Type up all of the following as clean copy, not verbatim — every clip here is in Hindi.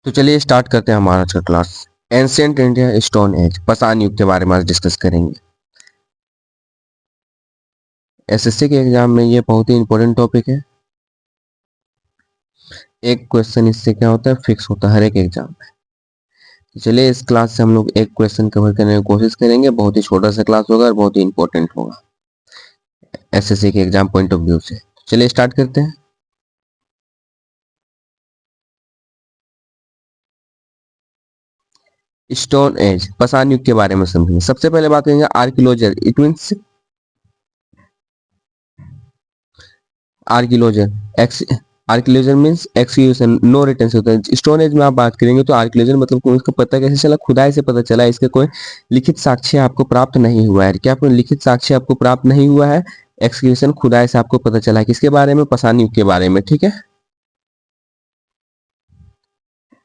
तो चलिए स्टार्ट करते हैं हमारा आज का class. Ancient India stone age पाषाण युग के बारे में आज डिस्कस करेंगे। एसएससी के एग्जाम में ये बहुत ही इंपॉर्टेंट टॉपिक है। एक क्वेश्चन इससे क्या होता है, फिक्स होता है हर एक एग्जाम में। तो चलिए इस क्लास से हम लोग एक क्वेश्चन कवर करने की कोशिश करेंगे। बहुत ही छोटा सा क्लास होगा और बहुत ही इंपॉर्टेंट होगा एसएससी के एग्जाम पॉइंट ऑफ व्यू से। चलिए स्टार्ट करते हैं। स्टोन एज पाषाण युग के बारे में समझेंगे। सबसे पहले बात करेंगे आर्कियोलॉजर। इट मीन्स आर्कियोलॉजर एक्स आर्कियोलॉजर मीन्स एक्सक्यूशन, नो रिटर्न से होता है। स्टोन एज में आप बात करेंगे तो आर्कियोलॉजर मतलब कोई इसका पता कैसे चला, खुदाई से पता चला। इसके कोई लिखित साक्ष्य आपको प्राप्त नहीं हुआ है। क्या आपको लिखित साक्ष्य आपको प्राप्त नहीं हुआ है? एक्सक्यूशन, खुदाई से आपको पता चला है। किसके बारे में? पाषाण युग के बारे में। ठीक है।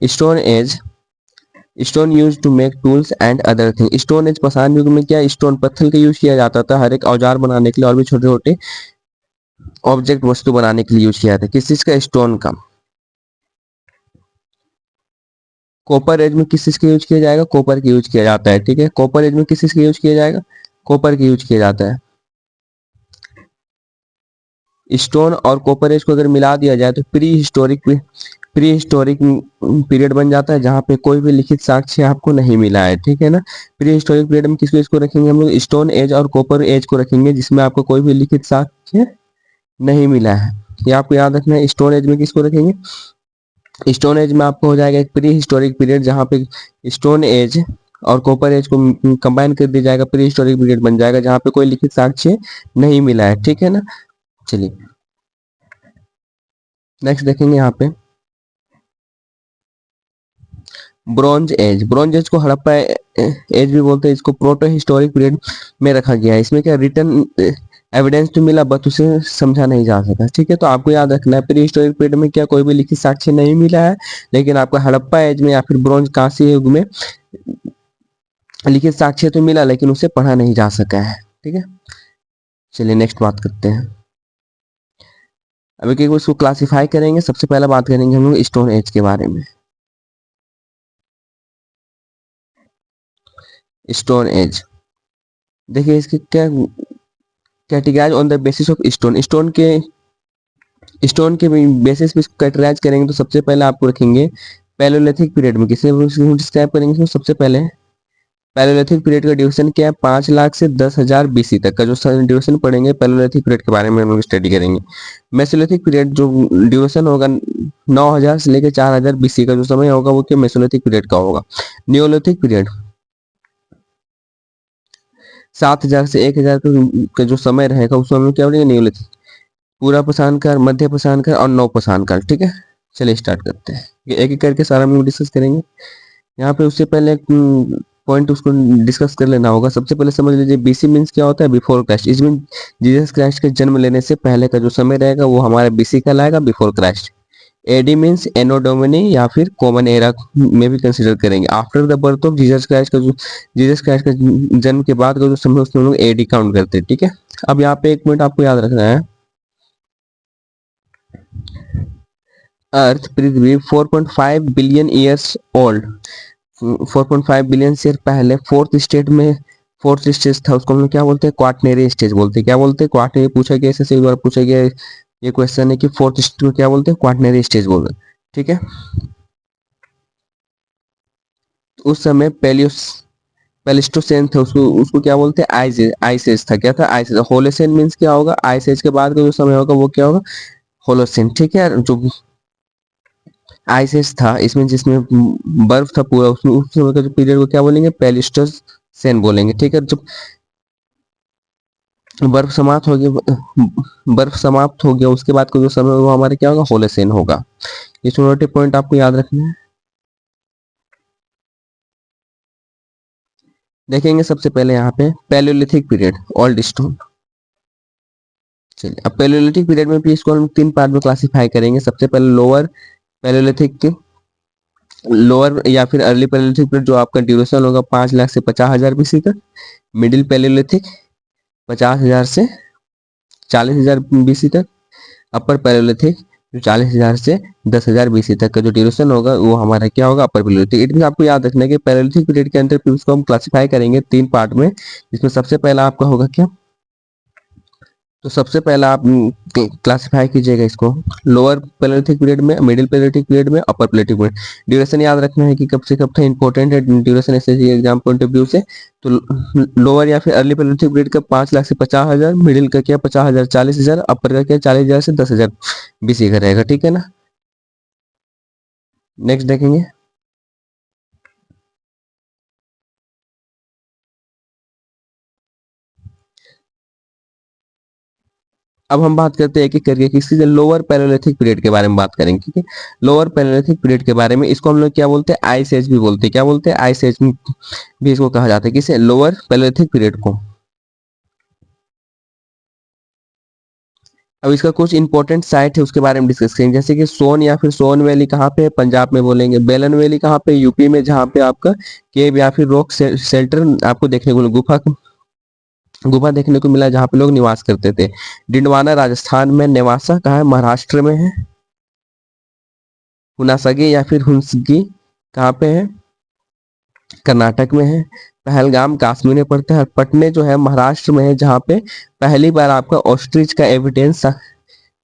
Stone age stone use to make tools and other thing. Stone age पाषाण युग में क्या स्टोन पत्थर का यूज किया जाता था हर एक औजार बनाने के लिए और भी छोटे छोटे ऑब्जेक्ट वस्तु बनाने के लिए यूज किया जाता है। किस चीज का? स्टोन का। कॉपर एज में किस चीज का यूज किया जाएगा? कॉपर का यूज किया जाता है। ठीक है। कॉपर एज में किस चीज का यूज किया जाएगा? कॉपर का यूज किया जाता है। स्टोन और कॉपर एज को अगर मिला दिया जाए तो प्री हिस्टोरिक पीरियड बन जाता है, जहां पे कोई भी लिखित साक्ष्य आपको नहीं मिला है। ठीक है ना। प्री हिस्टोरिक पीरियड में किस चीज को रखेंगे हम लोग? स्टोन एज और कॉपर एज को रखेंगे, जिसमें आपको कोई भी लिखित साक्ष्य नहीं मिला है। ये आपको याद रखना है। स्टोन एज में किसको रखेंगे? स्टोन एज में आपको हो जाएगा एक प्री हिस्टोरिक पीरियड, जहां पे स्टोन एज और कॉपर एज को कंबाइन कर दिया जाएगा, प्री हिस्टोरिक पीरियड बन जाएगा, जहां पे कोई लिखित साक्ष्य नहीं मिला है। ठीक है ना। चलिए नेक्स्ट देखेंगे यहाँ पे ब्रॉन्ज एज। ब्रॉन्ज एज को हड़प्पा एज भी बोलते हैं। इसको प्रोटो हिस्टोरिक पीरियड में रखा गया है। इसमें क्या रिटर्न एविडेंस तो मिला, बट उसे समझा नहीं जा सका। ठीक है। तो आपको याद रखना है प्री हिस्टोरिक पीरियड में क्या कोई भी लिखित साक्ष्य नहीं मिला है, लेकिन आपको हड़प्पा एज में या फिर ब्रॉन्ज कांस्य युग में लिखित साक्ष्य तो मिला, लेकिन उसे पढ़ा नहीं जा सका है। ठीक है। चलिए नेक्स्ट बात करते हैं। अभी कि उसको क्लासिफाई करेंगे। सबसे पहले बात करेंगे हम लोग स्टोन एज के बारे में। स्टोन एज देखिए इसके क्या categorise on the basis of stone. Stone के बेसिस पे कैटेगराइज करेंगे तो सबसे पहले आपको रखेंगे पैलोलिथिक पीरियड में। किसे डिस्क्राइब करेंगे? सबसे पहले पैलोलिथिक पीरियड का ड्यूरेशन क्या है? 5 लाख से 10,000 बीसी तक का जो ड्यूरेशन पढ़ेंगे पैलोलिथिक पीरियड के बारे में हम लोग स्टडी करेंगे। मेसोलिथिक पीरियड जो ड्यूरेशन होगा 9,000 से लेकर 4,000 बीसी का जो समय होगा वो क्या मेसोलिथिक पीरियड का होगा। नियोलिथिक पीरियड 7,000 से 1,000 का जो समय रहेगा उसको हम लोग क्या बोलेंगे? नियोलिथिक। पूरा पाषाण काल, मध्य पाषाण काल और नव पाषाण काल। ठीक है। चलिए स्टार्ट करते हैं। एक एक करके सारा हम लोग डिस्कस करेंगे। यहाँ पे उससे पहले पॉइंट उसको डिस्कस कर लेना होगा। सबसे पहले समझ लीजिए बीसी मीन्स क्या होता है? Before Christ. इस मीन जीसस क्राइस्ट के जन्म लेने से पहले का जो समय रहेगा वो हमारा बीसी कहलाएगा, बिफोर क्राइस्ट। एडी मीन्स एनो डोमिनी या फिर कॉमन एरा में भी कंसिडर करेंगे। After the birth of Jesus Christ का जो जीसस क्राइस्ट का जन्म के बाद का जो समय उसमें हम लोग एडी काउंट करते हैं। ठीक है। अब यहाँ पे एक पॉइंट आपको याद रखना है। अर्थ पृथ्वी 4.5 बिलियन ईयर्स ओल्ड, 4.5 बिलियन से पहले फोर्थ स्टेज था, उसको हम लोग क्या बोलते हैं? क्वाटरनरी स्टेज बोलते हैं। क्या बोलते हैं? क्वाटरनरी। पूछा गया ऐसे एक बार पूछा गया ये क्वेश्चन है कि फोर्थ स्टेज को क्या बोलते हैं? क्वाटरनरी स्टेज बोलते हैं। ठीक है। उस समय पेलिस्टोसेन था, उसको उसको क्या बोलते हैं? आइस एज था। क्या था? Ice as. होलोसेन मीन्स क्या होगा? आइस एज के बाद का जो समय होगा वो क्या होगा? होलोसेन। ठीक है। जो आइस एज था इसमें जिसमें बर्फ था पूरा, उसमें उस समय का जो पीरियड को क्या बोलेंगे? पेलिस्टोसेन बोलेंगे। ठीक है। जब बर्फ समाप्त हो गया, बर्फ समाप्त हो गया उसके बाद का जो समय वो हमारे क्या होगा? होलोसेन होगा। ये छोटे पॉइंट आपको याद रखना है। देखेंगे सबसे पहले यहाँ पे पैलियोलिथिक पीरियड, ओल्ड स्टोन। चलिए अब पैलियोलिथिक पीरियड में भी इसको हम 3 पार्ट में क्लासिफाई करेंगे। सबसे पहले लोअर पैलियोलिथिक, लोअर या फिर अर्ली पैलियोलिथिक पीरियड जो आपका ड्यूरेशन होगा 5 लाख से 50,000 बीसी तक। मिडिल पैलियोलिथिक 50,000 से 40,000 बीसी तक। अपर पैलियोलिथिक जो 40,000 से 10,000 बीसी तक का जो ड्यूरेशन होगा वो हमारा क्या होगा, अपर पैलेयोलिथिक। इट मीन आपको याद रखना है कि पैलेयोलिथिक पीरियड के अंदर पीपल्स को हम क्लासिफाई करेंगे 3 पार्ट में, जिसमें सबसे पहला आपका होगा क्या, तो सबसे पहला आप क्लासिफाई कीजिएगा इसको लोअर पैलेयोलिथिक पीरियड में, मिडिल पैलेयोलिथिक पीरियड में, अपर पैलेयोलिथिक पीरियड। ड्यूरेशन याद रखना है कि कब से कब था, इंपॉर्टेंट है duration SSC exam point of view से। तो लोअर या फिर अर्ली पैलेयोलिथिक पीरियड का 5 लाख से 50,000, मिडिल का क्या 50,000 40,000, अपर का क्या 40,000 से 10,000 बीसी का रहेगा, ठीक है ना। नेक्स्ट देखेंगे, अब हम बात करते हैं एक एक करके किसी लोअर पैलेयोलिथिक पीरियड के बारे में बात करेंगे, ठीक है। लोअर पैलेयोलिथिक पीरियड के बारे में, इसको हम लोग क्या बोलते हैं, आइस एज भी बोलते हैं, क्या बोलते हैं, आइस एज भी इसको कहा जाता है, किसे, लोअर पैलेयोलिथिक पीरियड को। अब इसका कुछ इंपॉर्टेंट साइट है उसके बारे में डिस्कस करेंगे, जैसे कि सोन या फिर सोन वैली कहाँ पे है, पंजाब में बोलेंगे। बेलन वैली कहाँ पे, यूपी में, जहाँ पे आपका केव या फिर रॉक शेल्टर आपको देखने को, गुफा गुफा देखने को मिला जहाँ पे लोग निवास करते थे। डिंडवाना राजस्थान में, नेवासा कहाँ है, महाराष्ट्र में है। हुनासगी या फिर हुंसगी कहाँ पे है, कर्नाटक में है। पहलगाम कश्मीर में पड़ता है। और पटने जो है महाराष्ट्र में है, जहाँ पे पहली बार आपका ऑस्ट्रिच का एविडेंस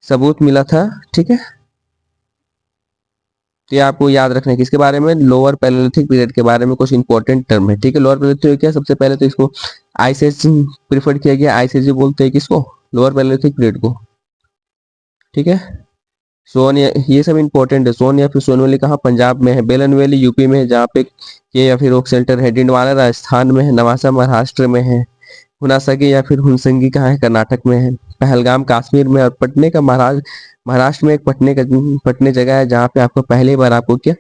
सबूत मिला था, ठीक है। तो ये आपको याद रखना है कि इसके बारे में, लोअर पैलेयोलिथिक पीरियड के बारे में कुछ इंपॉर्टेंट टर्म है, ठीक है। लोअर पैलेयोलिथिक क्या, सबसे पहले तो इसको आइस प्रिफर किया गया, आइस बोलते हैं किसको, लोअर पैलेयोलिथिक पीरियड को, ठीक है। सोन ये सब इंपॉर्टेंट है। सोन या फिर सोन वैली कहाँ, पंजाब में है। बेलन वैली यूपी में है, जहाँ पे के या फिर ओक शेल्टर है। डिंडवाना राजस्थान में है। नवासा महाराष्ट्र में है। हुनासगी या फिर हुनसंगी कहाँ है, कर्नाटक में है। पहलगाम कश्मीर में। और पटने का महाराष्ट्र में एक पटने जगह है, जहाँ पे आपको पहली बार आपको क्या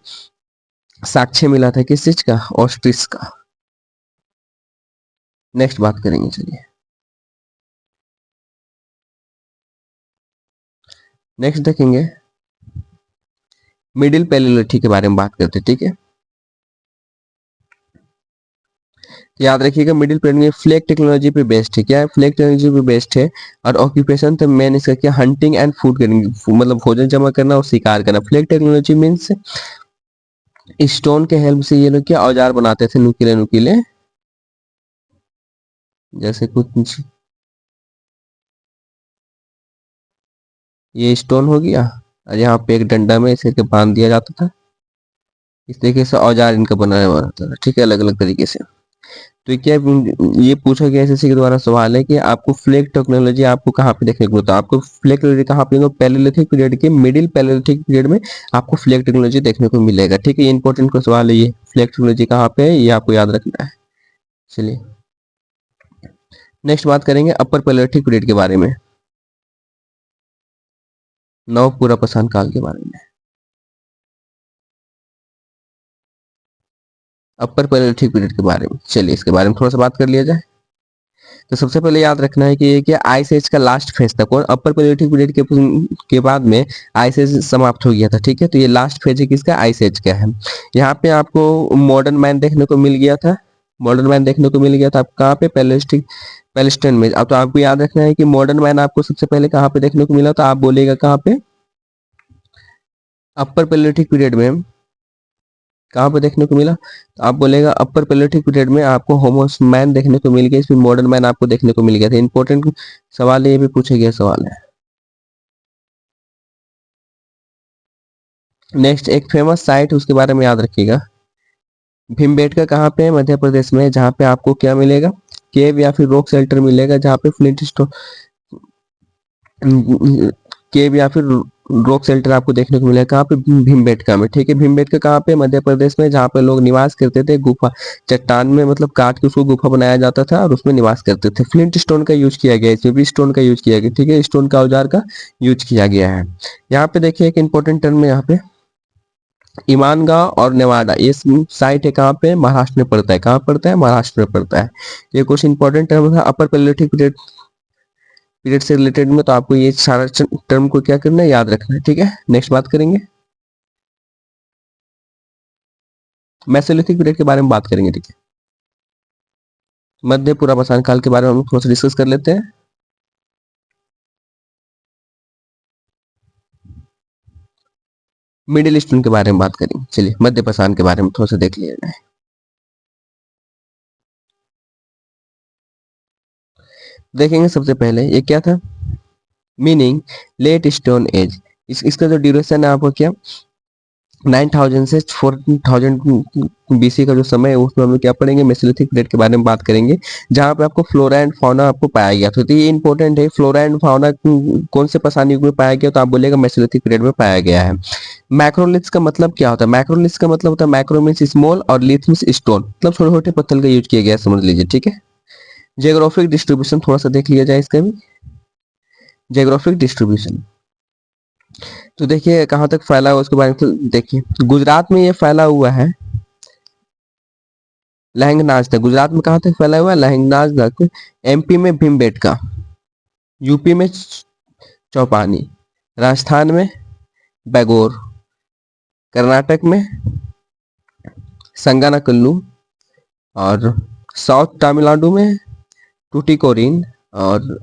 साक्ष्य मिला था, किस चीज का, ऑस्ट्रिच का। नेक्स्ट बात करेंगे, चलिए नेक्स्ट देखेंगे, मिडिल पैलेयोलिथिक के बारे में बात करते हैं, ठीक है। याद रखिएगा मिडिल पीरियड में फ्लैग टेक्नोलॉजी पे बेस्ड है, क्या है, फ्लैग टेक्नोलॉजी पे बेस्ड है। और ऑक्यूपेशन तो मेन इसका क्या, हंटिंग एंड फूड करेंगे, मतलब भोजन जमा करना और शिकार करना। फ्लैग टेक्नोलॉजी मीन्स स्टोन के हेल्प से ये लोग क्या औजार बनाते थे, नुकीले नुकीले, जैसे कुछ ये स्टोन हो गया, और यहाँ पे एक डंडा में इसे के बांध दिया जाता था। इस तरीके से औजार इनका बनाया हुआ रहता था, ठीक है, अलग अलग तरीके से। तो क्या ये पूछा गया एसएससी के द्वारा सवाल है कि आपको फ्लैग टेक्नोलॉजी आपको कहाँ पे देखने को मिलता है। आपको फ्लैग टेक्नोलॉजी कहाँ पे, पैलेयोलिथिक पीरियड के मिडिल पैलेयोलिथिक पीरियड में आपको फ्लैग टेक्नोलॉजी देखने को मिलेगा, ठीक है। ये इंपॉर्टेंट का सवाल है, ये फ्लैग टेक्नोलॉजी कहाँ पे है, ये आपको याद रखना है। चलिए नेक्स्ट बात करेंगे अपर पैलेयोलिथिक पीरियड के बारे में, नव पूरा पाषाण काल के बारे में। अपर पैलेयोलिथिक पीरियड के बारे में, चलिए इसके बारे में थोड़ा सा बात कर लिया जाए। तो सबसे पहले याद रखना है कि ये क्या आइस एज का लास्ट फेज था, कौन, अपर पैलेयोलिथिक पीरियड के बाद में आइस एज समाप्त हो गया था, ठीक है। तो ये लास्ट फेज है किसका, आइस एज का है। यहाँ पे आपको मॉडर्न मैन देखने को मिल गया था, मॉडर्न मैन देखने को मिल गया था। आप कहाँ पे, पैलेस्टाइन में। अब तो आपको याद रखना है कि मॉडर्न मैन आपको सबसे पहले कहाँ पे देखने को मिला, तो आप बोलेगा कहाँ पे, अपर पैलेयोलिथिक पीरियड में। कहाँ पे देखने को मिला, तो आप बोलेगा अपर पैलेयोलिथिक पीरियड में आपको होमो मैन देखने को मिल गया, इसमें मॉडर्न मैन आपको देखने को मिल गया था। इंपॉर्टेंट सवाल है, ये भी पूछे गया सवाल है। नेक्स्ट एक फेमस साइट उसके बारे में याद रखिएगा, भीमबेटका कहाँ पे है, मध्य प्रदेश में, जहाँ पे आपको क्या मिलेगा, केव या फिर रॉक शेल्टर मिलेगा, जहाँ पे फ्लिंट स्टोन केव या फिर रॉक शेल्टर आपको देखने को मिलेगा, कहाँ पे, भीमबेटका में, ठीक है। भीमबेटका कहाँ पे, मध्य प्रदेश में, जहाँ पे लोग निवास करते थे, गुफा चट्टान में, मतलब काट के उसको गुफा बनाया जाता था और उसमें निवास करते थे। फ्लिंट स्टोन का यूज किया गया, इसमें भी स्टोन का यूज किया गया, ठीक है, स्टोन का औजार का यूज किया गया है। यहाँ पे देखिए एक इंपॉर्टेंट टर्म है, यहाँ पे ईमानगांव और नेवाडा, ये साइट है कहाँ पे, महाराष्ट्र में पड़ता है, कहाँ पड़ता है, महाराष्ट्र में पड़ता है। ये कुछ इंपॉर्टेंट टर्म है अपर पैलेयोलिथिक पीरियड से रिलेटेड में, तो आपको ये सारा टर्म को क्या करना है, याद रखना है, ठीक है। नेक्स्ट बात करेंगे, मेसोलिथिक पीरियड के बारे में बात करेंगे, ठीक है। मध्य पूरा पाषाण काल के बारे में हम थोड़ा सा डिस्कस कर लेते हैं। मिडिल ईस्टर्न के बारे में बात करेंगे। चलिए मध्य पाषाण के बारे में थोड़ा सा देख लिया जाए। देखेंगे सबसे पहले ये क्या था, मीनिंग लेट स्टोन एज। इसका जो ड्यूरेशन है आपको क्या 9000 से 4000 बीसी का जो समय है उसमें हम लोग क्या पढ़ेंगे, मेसोलिथिक पीरियड के बारे में बात करेंगे, जहां पे आपको फ्लोरा एंड फाउना आपको पाया गया था। तो ये इंपॉर्टेंट है, फ्लोरा एंड फाउना कौन से पाषाण युग में पाया गया, तो आप बोलेगा मेसोलिथिक पीरियड में पाया गया है। मैक्रोलिथ्स का मतलब क्या होता है, मैक्रोलिथ्स का मतलब होता है मैक्रो मीन्स स्मॉल और लिथ मीन्स स्टोन, मतलब छोटे छोटे पत्थर का यूज किया गया, समझ लीजिए, ठीक है। जियोग्राफिक डिस्ट्रीब्यूशन थोड़ा सा देख लिया जाए इसका भी। जियोग्राफिक डिस्ट्रीब्यूशन तो देखिए कहाँ तक फैला हुआ उसके बारे में तो देखिए, गुजरात में ये फैला हुआ है, लहंगनाज तक। गुजरात में कहाँ तक फैला हुआ है, लहंगनाज तक। एमपी में भीमबेटका, यूपी में चौपानी, राजस्थान में बैगोर, कर्नाटक में संगानाकल्लू, और साउथ तमिलनाडु में टूटीकोरिन, और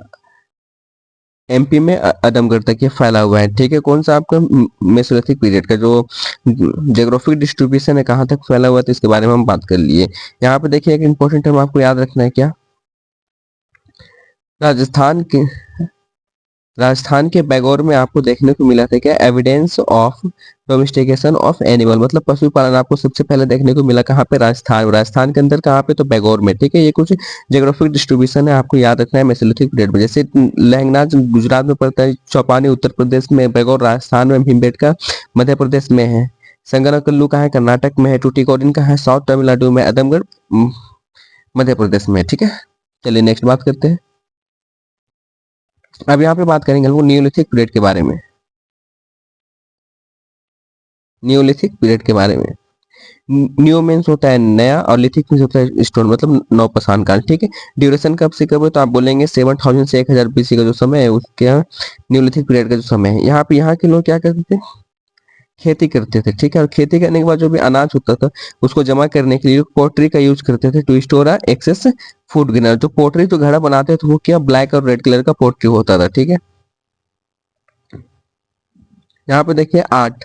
एमपी में आदमगढ़ तक ये फैला हुआ है, ठीक है। कौन सा आपका मेसोलिथिक पीरियड का जो ज्योग्राफिक डिस्ट्रीब्यूशन है कहाँ तक फैला हुआ है, तो इसके बारे में हम बात कर लिए। यहाँ पे देखिए एक इंपॉर्टेंट टर्म आपको याद रखना है क्या, राजस्थान के राजस्थान के बैगौर में आपको देखने को मिला था क्या, evidence of domestication of animal, मतलब पशुपालन आपको सबसे पहले देखने को मिला कहाँ पे, राजस्थान। राजस्थान के अंदर कहाँ पे, तो बैगौर में, ठीक है। ये कुछ ज्योग्राफिक डिस्ट्रीब्यूशन है, आपको याद रखना है मेसोलिथिक पीरियड में। जैसे लहंगनाज गुजरात में पड़ता है, चौपानी उत्तर प्रदेश में, बैगौर राजस्थान में, भीमबेटका मध्य प्रदेश में है, संगनाकल्लू कहाँ है, कर्नाटक में है, टूटीकोरिन कहाँ है, साउथ तमिलनाडु में, आदमगढ़ मध्य प्रदेश में, ठीक है। चलिए नेक्स्ट बात करते हैं। अब यहाँ पे बात करेंगे हम लोग नियोलिथिक पीरियड के बारे में। नियोलिथिक पीरियड के बारे में, न्यू मीन्स होता है नया और लिथिक मीन्स होता है स्टोन, मतलब नवपाषाण काल, ठीक है। ड्यूरेशन कब से कब है, तो आप बोलेंगे 7000 से 1000 बीसी का जो समय है उसके यहाँ न्यूलिथिक पीरियड का जो समय है। यहाँ पे यहाँ के लोग क्या करते थे, खेती करते थे, ठीक है। और खेती करने के बाद जो भी अनाज होता था उसको जमा करने के लिए पोट्री का यूज करते थे, टू स्टोर एक्सेस फूड गिनर। जो पोट्री जो घड़ा बनाते थे वो क्या ब्लैक और रेड कलर का पोट्री होता था, ठीक है। यहाँ पे देखिए आर्ट,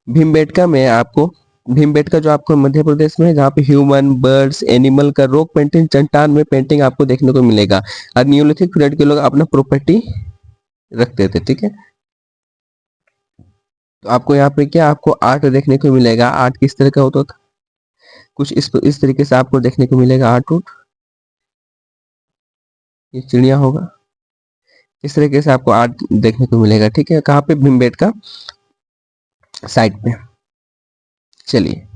भीमबेटका में आपको, भीमबेटका जो आपको मध्य प्रदेश में है, जहाँ पे ह्यूमन बर्ड्स एनिमल का रॉक पेंटिंग, चट्टान में पेंटिंग आपको देखने को मिलेगा। और न्यूलिथिक पीरियड के लोग अपना प्रॉपर्टी रखते थे, ठीक है। तो आपको यहाँ पे क्या आपको आर्ट देखने को मिलेगा। आर्ट किस तरह का होता था, कुछ इस तरीके से आपको देखने को मिलेगा आर्ट उट। ये चिड़िया होगा, इस तरीके से आपको आर्ट देखने को मिलेगा, ठीक है। कहाँ पे, भीमबेटका साइट पे। चलिए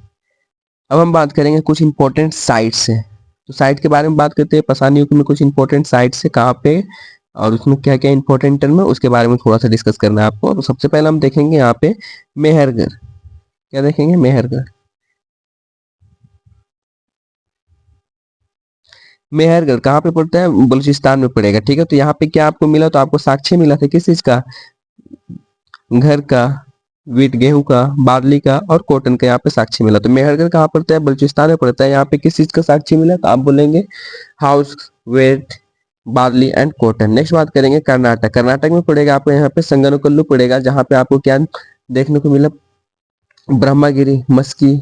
अब हम बात करेंगे कुछ इंपॉर्टेंट साइट्स से। तो साइट के बारे में बात करते हैं, पाषाण युग में कुछ इंपॉर्टेंट साइट्स है कहाँ पे और उसमें क्या क्या इंपॉर्टेंट टर्म है उसके बारे में थोड़ा सा डिस्कस करना है आपको। तो सबसे पहले हम देखेंगे यहाँ पे मेहरगढ़। क्या देखेंगे, मेहरगढ़। मेहरगढ़ कहाँ पे पड़ता है, बलूचिस्तान में पड़ेगा, ठीक है। तो यहाँ पे क्या आपको मिला, तो आपको साक्ष्य मिला था किस चीज का, घर का, वीट गेहूं का, बार्ली का और कॉटन का यहाँ पे साक्ष्य मिला। तो मेहरगढ़ कहाँ पड़ता है, बलूचिस्तान में पड़ता है। यहाँ पे किस चीज का साक्ष्य मिला, तो आप बोलेंगे house wheat barley and cotton. Next बात करेंगे कर्नाटक। कर्नाटक में पड़ेगा आपको यहाँ पे संगनकल्लू पड़ेगा, जहाँ पे आपको क्या देखने को मिला, ब्रह्मागिरी, मस्की,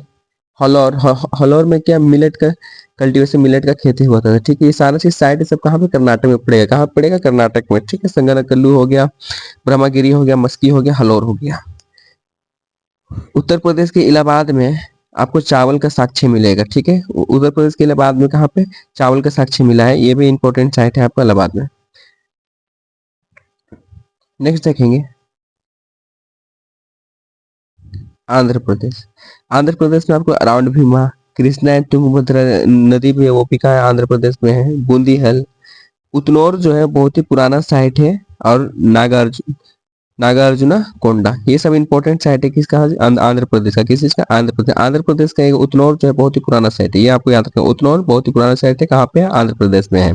हलौर। हलौर में क्या मिलेट का कल्टीवेशन, मिलेट का खेती हुआ था, ठीक है। ये सारा चीज साइड सब कहाँ पे, कर्नाटक में पड़ेगा। कहाँ पड़ेगा, कर्नाटक में, ठीक है। संगनकल्लू हो गया, ब्रह्मागिरी हो गया, मस्की हो गया, हलौर हो गया। उत्तर प्रदेश के इलाहाबाद में आपको चावल का साक्ष्य मिलेगा, ठीक है। उत्तर प्रदेश के इलाहाबाद में कहाँ पे चावल का साक्ष्य मिला है, ये भी इंपॉर्टेंट साइट है आपका इलाहाबाद में। नेक्स्ट देखेंगे आंध्र प्रदेश। आंध्र प्रदेश में आपको अराउंड भीमा, कृष्णा एंड तुंगभद्रा नदी भी है, वो भी कहाँ है, आंध्र प्रदेश में है। बूंदी हल, उतनौर जो है बहुत ही पुराना साइट है, और नागार्जुन, नागार्जुना कोंडा, ये सब इंपॉर्टेंट साइट है किसका, आंध्र प्रदेश का। किस चीज का, आंध्र प्रदेश। आंध्र प्रदेश का एक उतनौर जो है बहुत ही पुराना साइट है, ये आपको याद रखना। उतनौर बहुत ही पुराना साइट है, कहाँ पे है, आंध्र प्रदेश में है।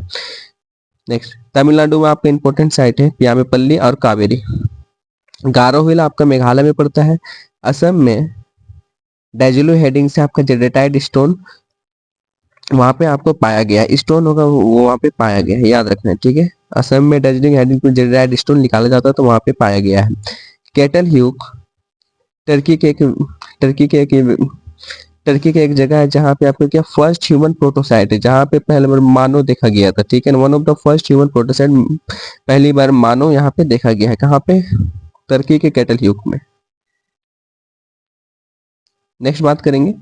नेक्स्ट तमिलनाडु में आपका इंपॉर्टेंट साइट है पियामेपल्ली और कावेरी। गारो हिल आपका मेघालय में पड़ता है। असम में डेजुलू हेडिंग से आपका जेडेटाइट स्टोन वहां पे आपको पाया गया, स्टोन होगा वो वहां पे पाया गया है, याद रखना है, ठीक है। असम में दार्जिलिंग हेडिंग पे जेडेटाइट स्टोन निकाला जाता है तो वहां पे पाया गया है। केटल ह्यूक टर्की के एक टर्की के एक जगह है जहाँ पे आपको क्या फर्स्ट ह्यूमन प्रोटोसाइट है, जहाँ पे पहले बार मानव देखा गया था, ठीक है ना। One of the first human protocyte, पहली बार मानव यहाँ पे देखा गया है, कहाँ पे, टर्की के कैटल युग में। नेक्स्ट बात करेंगे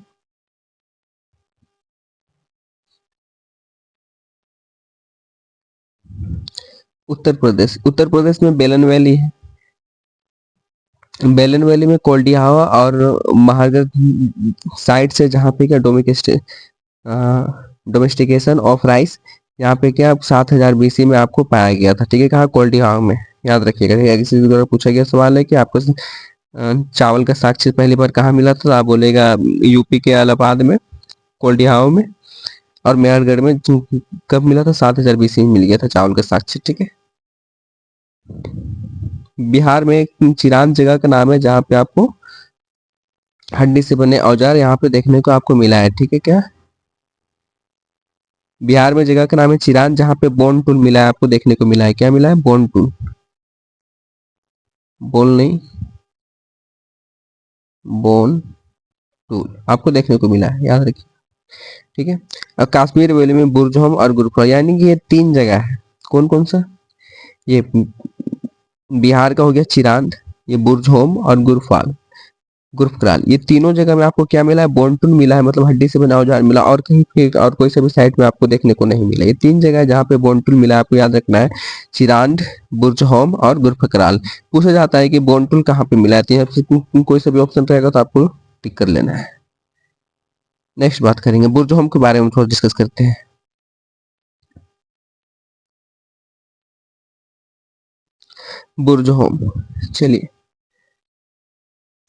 उत्तर प्रदेश में बेलन वैली है। बेलन वैली में कोल्डिहावा और महागढ़ साइड से, जहाँ पे क्या डोमेस्टिकेशन ऑफ राइस, यहाँ पे क्या 7000 BC में आपको पाया गया था, ठीक है, कहाँ, कोल्डिहावा में। याद रखिएगा, ठीक है। किसी द्वारा पूछा गया सवाल है कि आपको चावल का साक्ष्य पहली बार कहाँ मिला था, तो आप बोलेगा यूपी के इलाहाबाद में, कोल्डिहावा में। और मेहरगढ़ में कब मिला था, 7000 BC में मिल गया था चावल का साक्ष्य, ठीक है। बिहार में एक चिरान जगह का नाम है जहाँ पे आपको हड्डी से बने औजार यहाँ पे देखने को आपको मिला है, ठीक है। क्या, बिहार में जगह का नाम है चिरान, जहाँ पे बोन टूल मिला है, आपको देखने को मिला है। क्या मिला है, बोन टूल, बोल नहीं, बोन टूल आपको देखने को मिला है, याद रखिए, ठीक है। और कश्मीर वैली में बुरजोम और गुरुफाल, यानी कि ये 3 जगह है। कौन कौन सा, ये बिहार का हो गया चिरांद, ये बुरजोम और गुरफाल, गुरफक्राल, ये तीनों जगह में आपको क्या मिला है, बोनटून मिला है, मतलब हड्डी से बना औजार मिला। और कहीं पे और कोई सा भी साइट में आपको देखने को नहीं मिला। ये 3 जगह है जहाँ पे बोनटूल मिला है, आपको याद रखना है, चिरांद, बुरजहोम और गुरफक्राल। पूछा जाता है कि बोनटूल कहाँ पे मिला है, तो यहाँ पे कोई सा भी ऑप्शन रहेगा तो आपको टिक कर लेना है। नेक्स्ट बात करेंगे बुरजहोम के बारे में, थोड़ा डिस्कस करते हैं। बुरजहोम, चलिए,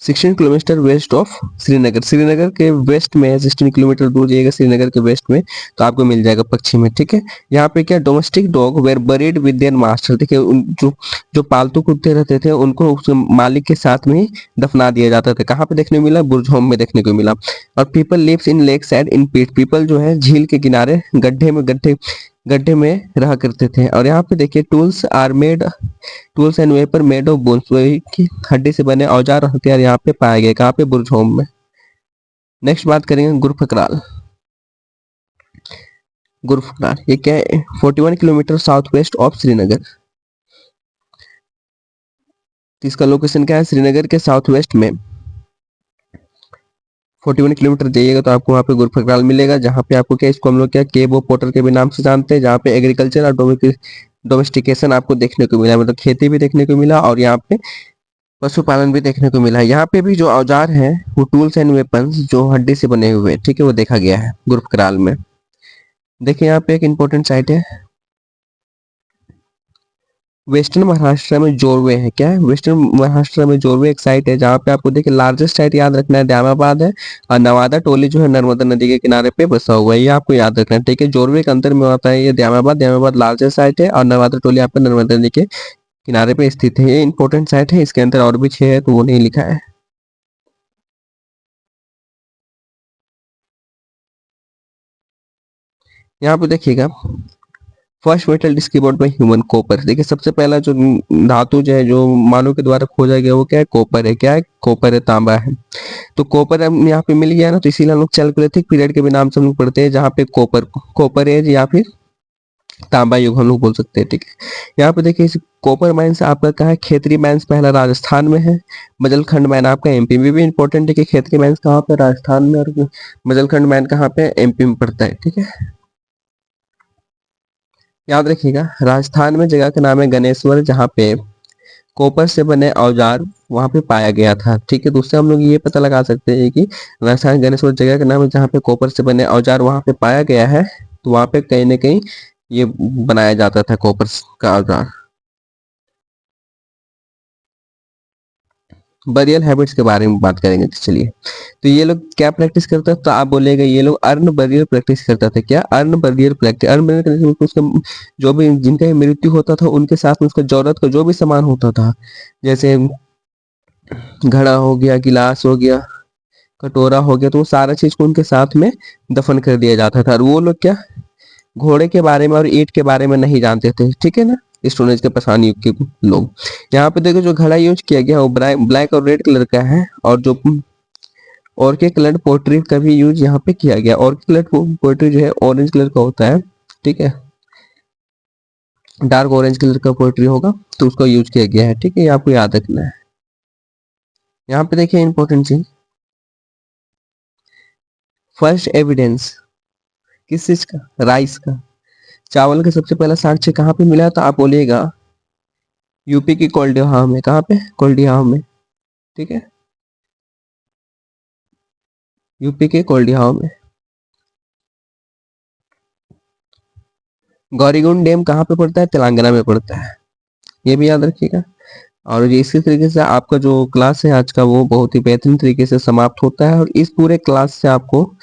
16 kilometre west of Srinagar, Srinagar के वेस्ट में है, 16 किलोमीटर दूर जाइएगा श्रीनगर के वेस्ट में तो आपको मिल जाएगा पश्चिम में, ठीक है। यहाँ पे क्या, domestic dog were buried with their master, देखिए जो जो पालतू कुत्ते रहते थे उनको उसके मालिक के साथ में ही दफना दिया जाता था। कहाँ पे देखने को मिला, बुरजहोम में देखने को मिला। और people lives in lake side in pit, people जो है झील के किनारे गड्ढे गड्ढे में रहा करते थे। और यहाँ पे देखिए tools and vapour made of bones, वही की हड्डी से बने औजार और हथियार यहाँ पे पाए गए, कहाँ पे, बुरजहोम में। नेक्स्ट बात करेंगे गुरफकराल, गुरफकराल ये क्या है, 41 kilometre south west of Srinagar. तो इसका लोकेशन क्या है, श्रीनगर के साउथ वेस्ट में 41 किलोमीटर जाइएगा तो आपको वहाँ पे गुरफकराल मिलेगा, जहाँ पे आपको क्या, इसको हम लोग क्या केब ऑफ पोटर के भी नाम से जानते हैं, जहाँ पे एग्रीकल्चर और डोमेस्टिकेशन आपको देखने को मिला, मतलब खेती भी देखने को मिला और यहाँ पे पशुपालन भी देखने को मिला है। यहाँ पे भी जो औजार हैं वो टूल्स एंड वेपन्स जो हड्डी से बने हुए, ठीक है, वो देखा गया है गुरफकराल में। देखिए यहाँ पे एक इंपॉर्टेंट साइट है, वेस्टर्न महाराष्ट्र में जोरवे है। क्या है, वेस्टर्न महाराष्ट्र में जोरवे एक साइट है, जहाँ पे आपको देखिए लार्जेस्ट साइट याद रखना है दैमाबाद है, और नवादा टोली जो है नर्मदा नदी के किनारे पे बसा हुआ है, ये आपको याद रखना है, ठीक है। जोरवे के अंदर में आता है ये दैमाबाद लार्जेस्ट साइट है, और नवादा टोली आपका नर्मदा नदी के किनारे पे स्थित है। ये इंपॉर्टेंट साइट है, इसके अंदर और भी 6 है तो वो नहीं लिखा है। यहाँ पे देखिएगा, first metal discovered by human, copper. देखिए सबसे पहला जो धातु जो है जो मानव के द्वारा खोजा गया वो क्या है, कॉपर है। क्या है, कॉपर है, तांबा है। तो कॉपर हम यहाँ पे मिल गया ना, तो इसीलिए हम लोग चैल्कोलिथिक पीरियड के भी नाम से हम लोग पढ़ते हैं, जहाँ पे कॉपर एज या फिर तांबा युग हम लोग बोल सकते हैं, ठीक है। यहाँ पे देखिए इस कॉपर माइंस आपका कहा है, खेतरी माइंस पहला राजस्थान में है, मजलखंड माइन आपका एमपी में। भी इंपॉर्टेंट है कि खेतरी माइंस कहाँ पे, राजस्थान में, और मजलखंड माइन कहाँ पे, एमपी में पड़ता है, ठीक है। याद रखिएगा, राजस्थान में जगह का नाम है गणेश्वर, जहाँ पे कॉपर से बने औजार वहां पे पाया गया था, ठीक है। दूसरा हम लोग ये पता लगा सकते हैं कि राजस्थान गणेश्वर जगह का नाम है जहाँ पे कॉपर से बने औजार वहां पे पाया गया है, तो वहां पे कहीं ना कहीं ये बनाया जाता था कॉपर का औजार। बरियल हैबिट्स के बारे में बात करेंगे, तो चलिए। तो ये लोग क्या प्रैक्टिस करता था, तो आप बोलेगा ये लोग अर्न बरियल प्रैक्टिस करता था। क्या, earn burial practice, earn burial करने से उसका जो भी जिनका मृत्यु होता था उनके साथ में उसका जरूरत का जो भी सामान होता था, जैसे घड़ा हो गया, गिलास हो गया, कटोरा हो गया, तो वो सारा चीज को उनके साथ में दफन कर दिया जाता था। और वो लोग क्या, घोड़े के बारे में और ईंट के बारे में नहीं जानते थे, ठीक है ना। स्टोन एज के पाषाण युग के लोग। यहाँ पे देखो जो घड़ा यूज किया गया है वो ब्लैक और रेड कलर का है, और जो ऑर्किड कलर पोर्ट्री का भी यूज यहाँ पे किया गया। ऑर्किड कलर पोर्ट्री जो है ऑरेंज कलर का होता है, ठीक है, डार्क ऑरेंज कलर का पोर्ट्री होगा तो उसका यूज किया गया है, ठीक है, ये आपको याद रखना है। यहाँ पे देखिए इंपॉर्टेंट चीज, फर्स्ट एविडेंस किस चीज का, राइस का, चावल का सबसे पहला साक्ष्य कहाँ पे मिला, तो आप बोलिएगा यूपी की कोल्डिहार में। कहाँ पे, कोल्डिहार में, ठीक है, यूपी के कोल्डिहार में। गौरीकुंड डैम कहाँ पे पड़ता है, तेलंगाना में पड़ता है, ये भी याद रखिएगा। और ये इसी तरीके से आपका जो क्लास है आज का वो बहुत ही बेहतरीन तरीके से समाप्त होता है। और इस पूरे क्लास से आपको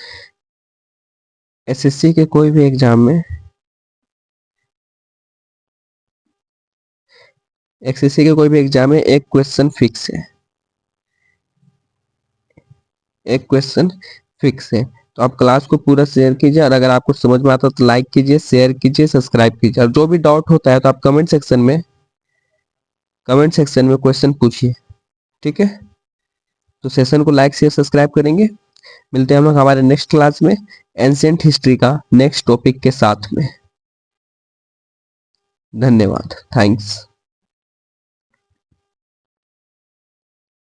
एसएससी के कोई भी एग्जाम में, एसएससी के कोई भी एग्जाम में एक क्वेश्चन फिक्स है, एक क्वेश्चन फिक्स है। तो आप क्लास को पूरा शेयर कीजिए, और अगर आपको समझ में आता है तो लाइक कीजिए, शेयर कीजिए, सब्सक्राइब कीजिए। और जो भी डाउट होता है तो आप कमेंट सेक्शन में क्वेश्चन पूछिए, ठीक है। तो सेशन को लाइक शेयर सब्सक्राइब करेंगे। मिलते हैं हम लोग हमारे नेक्स्ट क्लास में एंशिएंट हिस्ट्री का नेक्स्ट टॉपिक के साथ में। धन्यवाद, थैंक्स।